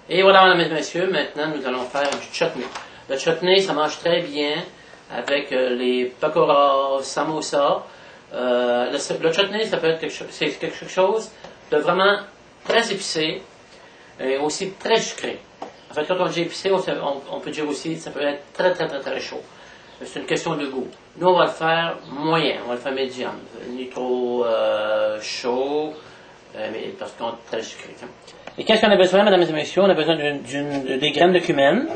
Et voilà, mesdames et messieurs, maintenant nous allons faire du chutney. Le chutney, ça marche très bien avec les pakoras, samosa. Le chutney, ça peut être quelque chose de vraiment très épicé et aussi très sucré. En fait, quand on dit épicé, on peut dire aussi ça peut être très chaud. C'est une question de goût. Nous, on va le faire moyen, on va le faire médium. Ni trop chaud, mais parce qu'on est très sucré. Et qu'est-ce qu'on a besoin, mesdames et messieurs? On a besoin des graines de cumin,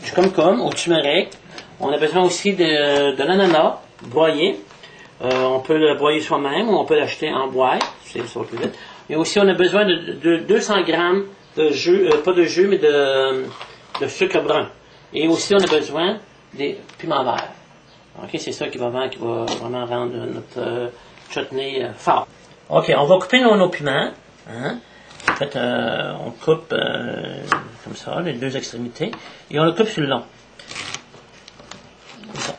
du concombre ou turmeric. On a besoin aussi de l'ananas broyé. On peut le broyer soi-même ou on peut l'acheter en boîte. Ça va plus vite. Et aussi, on a besoin de 200 grammes de jus, pas de jus, mais de sucre brun. Et aussi, on a besoin des piments verts. Ok, c'est ça qui va vraiment rendre notre chutney fort. Ok, on va couper nos piments. Hein? En fait, on coupe comme ça, les deux extrémités, et on le coupe sur le long. Comme ça.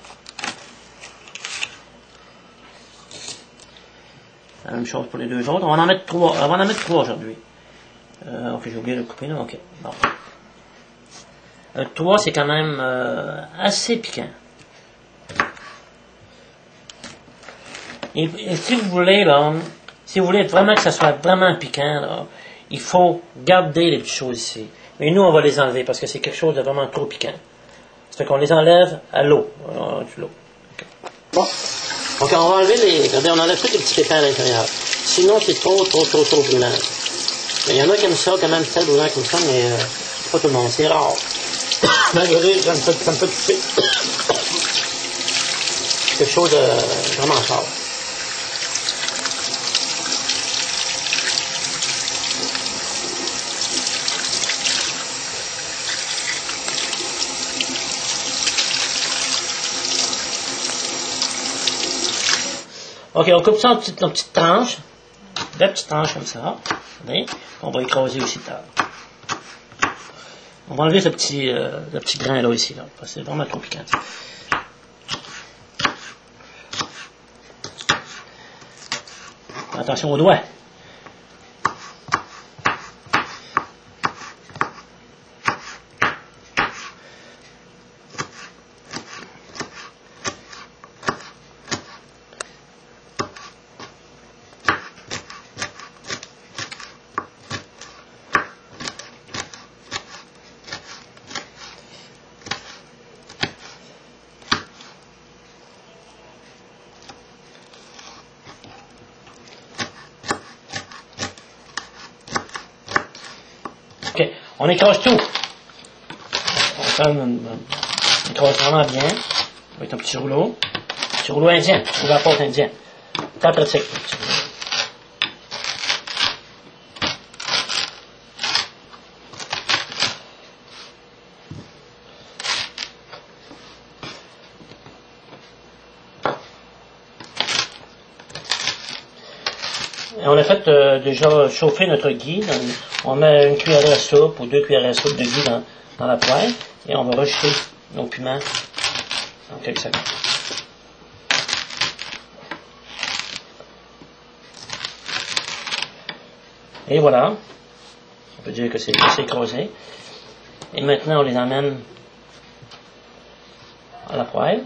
La même chose pour les deux autres. On va en mettre trois. On va en mettre trois aujourd'hui. Ok, j'ai oublié de le couper là. Ok. Bon. 3, c'est quand même assez piquant. Et si vous voulez là, si vous voulez vraiment que ça soit vraiment piquant là, il faut garder les petites choses ici. Mais nous, on va les enlever parce que c'est quelque chose de vraiment trop piquant. Ça fait qu'on les enlève à l'eau. Okay. Bon. Donc, on va enlever regardez, on enlève tous les petits pépins à l'intérieur. Sinon, c'est trop brûlant. Il y en a qui aiment ça, quand même, très brûlant comme ça, mais c'est pas tout le monde. C'est rare. Malgré, ça me fait couper. Quelque chose de vraiment fort. Ok, on coupe ça en petites tranches. Des petites tranches comme ça. Regardez. On va écraser aussi tard. On va enlever le petit grain là ici, là, parce que c'est vraiment trop piquant. Attention aux doigts. Ok, on écrase tout. On écrase vraiment bien. Avec un petit rouleau. Petit rouleau indien. Rouleau à pâte indien. Très pratique. Et on a fait déjà chauffer notre ghee. On met une cuillerée à soupe ou 2 cuillerées à soupe de ghee dans la poêle. Et on va rajouter nos piments en quelques secondes. Et voilà. On peut dire que c'est écrasé. Et maintenant, on les emmène à la poêle.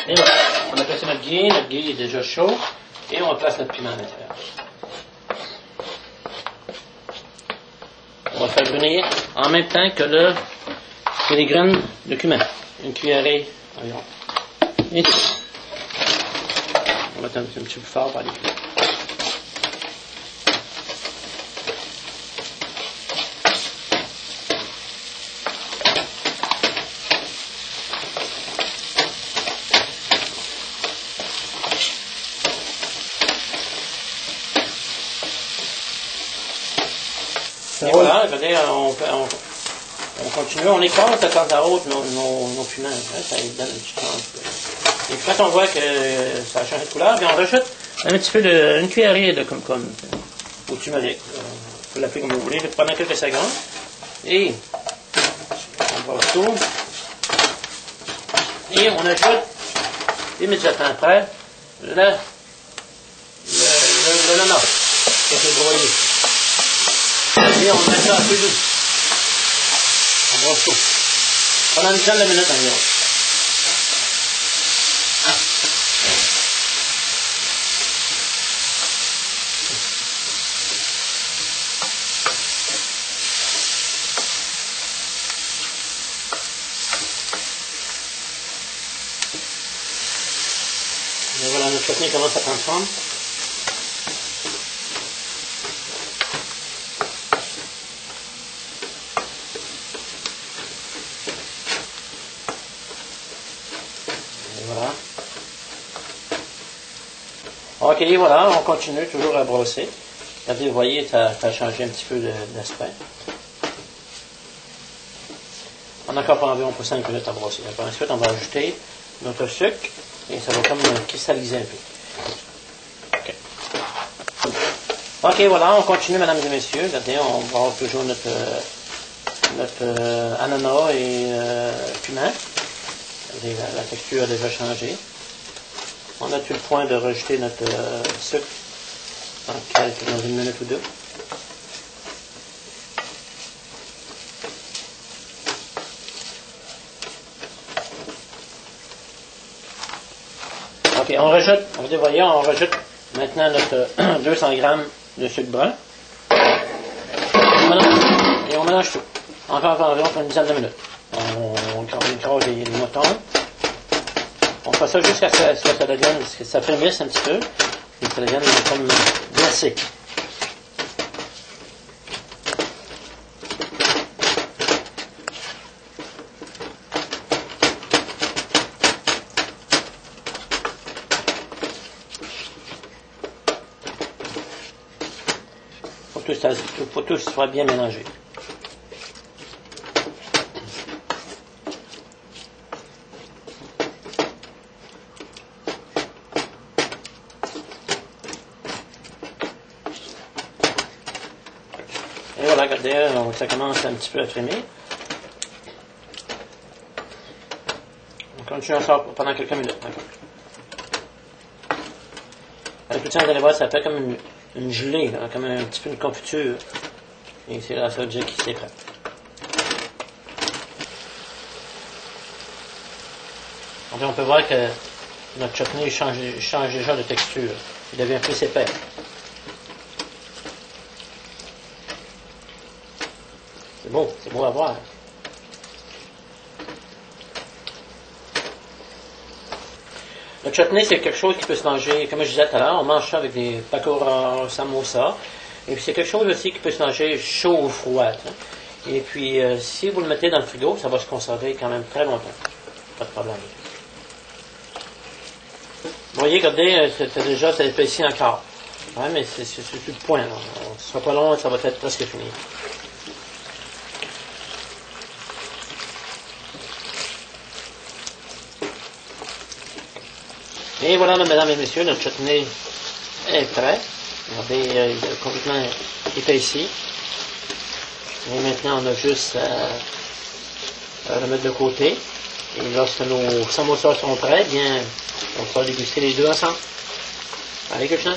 Et voilà, on a placé notre ghee est déjà chaud, et on place notre piment à l'intérieur. On va le faire brunir en même temps que les graines de cumin. Une cuillerée environ. Et on va mettre un petit peu plus fort par les cuillères. Et voilà, on continue, on écrase de temps à autre nos piments. Ça donne un petit temps. Et quand on voit que ça a changé de couleur, bien on rajoute un petit peu une cuillerée de concombre au turmeric. Vous pouvez l'appeler comme vous voulez, pendant quelques secondes. Et on va tout. Et on ajoute immédiatement après le l'ananas qui a été broyé. Et on met ça un peu doux. On brosse tout. Pendant une dizaine de minutes environ. Et voilà, notre chutney commence à prendre forme. Et voilà. Ok, voilà, on continue toujours à brosser. Regardez, vous voyez, ça a changé un petit peu d'aspect. On a encore pour environ pour 5 minutes à brosser. Après, ensuite, on va ajouter notre sucre et ça va comme cristalliser un peu. Ok. Ok, voilà, on continue, mesdames et messieurs. Regardez, on va avoir toujours notre ananas et piment. Regardez, la texture a déjà changé. On a tout le point de rejeter notre sucre dans une minute ou deux. Ok, on rajoute, vous voyez, on rajoute maintenant notre 200 g de sucre brun. Et on mélange tout. Encore environ une dizaine de minutes. On écrase les moutons. On fait ça jusqu'à ce que ça devienne, que ça frémisse un petit peu, et que ça devienne comme glacé. Pour que tout soit bien mélangé. Et voilà, regardez, ça commence un petit peu à frémir. On continue à faire pendant quelques minutes. Avec tout ça, vous allez voir, ça fait comme une gelée, là, comme un petit peu une confiture. Et c'est là, ça veut dire qu'il s'est prêt. Donc on peut voir que notre chutney change déjà de texture. Il devient plus épais. C'est beau à voir. Le chutney, c'est quelque chose qui peut se manger, comme je disais tout à l'heure, on mange ça avec des pakora, samosa. Et puis c'est quelque chose aussi qui peut se manger chaud ou froid. Hein. Et puis si vous le mettez dans le frigo, ça va se conserver quand même très longtemps. Pas de problème. Vous voyez, regardez, c'est épaissi encore. Ouais, mais c'est tout le point. Là. Ce sera pas long, ça va être presque fini. Et voilà, mesdames et messieurs, notre chutney est prêt. Regardez, il est complètement épaissi. Et maintenant, on a juste à le mettre de côté. Et lorsque nos samosas sont prêts, bien, on va déguster les deux ensemble. Allez, Krishna.